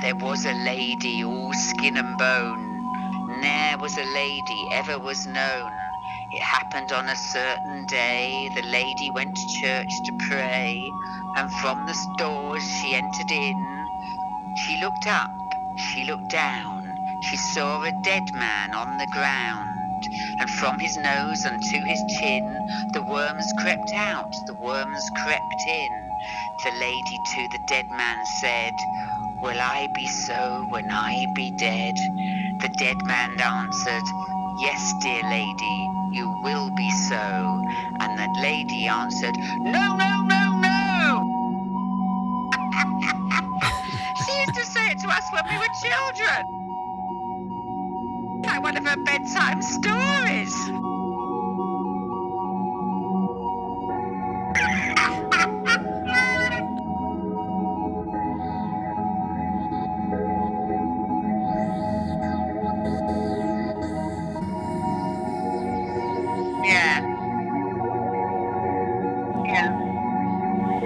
There was a lady all skin and bone. Ne'er was a lady ever was known. It happened on a certain day. The lady went to church to pray, and from the doors she entered in. She looked up, she looked down. She saw a dead man on the ground, and from his nose unto his chin the worms crept out, the worms crept in. The lady to the dead man said, "Will I be so when I be dead?" The dead man answered, "Yes, dear lady, you will be so." And that lady answered, "No, no, no, no." She used to say it to us when we were children. Like one of her bedtime stories. Yeah.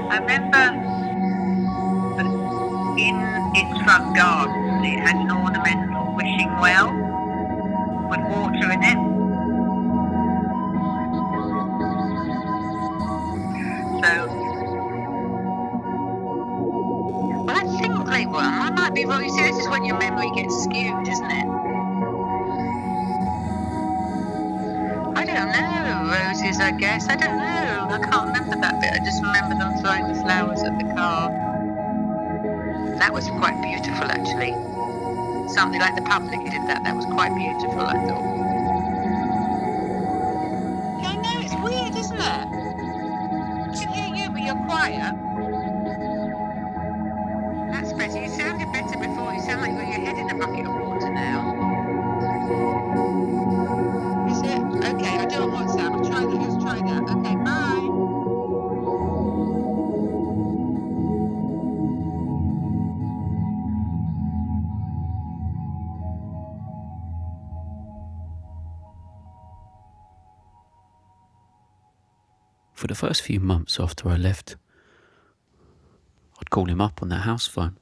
I remember in its front garden it had an ornamental wishing well with water in it. So, well, I think they were. I might be wrong. You see, this is when your memory gets skewed, isn't it? I don't know. Roses, I guess. I don't know. I can't remember that bit. I just remember them throwing the flowers at the car. That was quite beautiful, actually. Something like the public did that. That was quite beautiful, I thought. I know, it's weird, isn't it? I can hear you, but you're quiet. That's better. You sounded better before. You sound like you've got your head in a bucket of water now. Is it? Okay, I do on WhatsApp. Let's try that. Okay, bye. For the first few months after I left, I'd call him up on the house phone,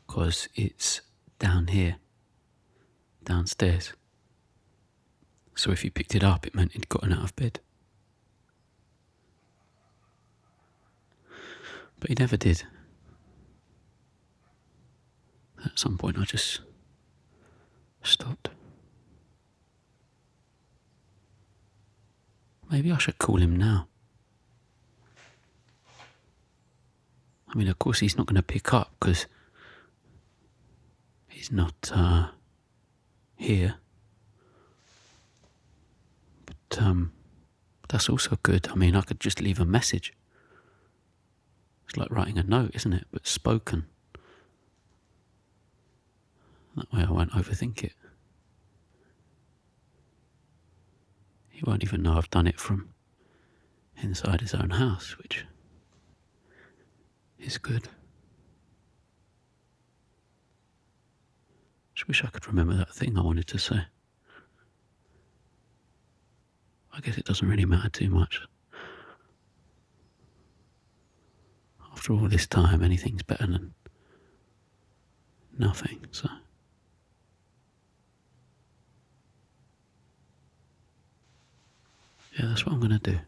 because it's down here, downstairs. So if he picked it up, it meant he'd gotten out of bed. But he never did. At some point I just stopped. Maybe I should call him now. I mean, of course he's not going to pick up because he's not here. But that's also good. I mean, I could just leave a message. It's like writing a note, isn't it? But spoken. That way I won't overthink it. He won't even know I've done it from inside his own house, which is good. Just wish I could remember that thing I wanted to say. I guess it doesn't really matter too much. After all this time, anything's better than nothing, so... yeah, that's what I'm going to do.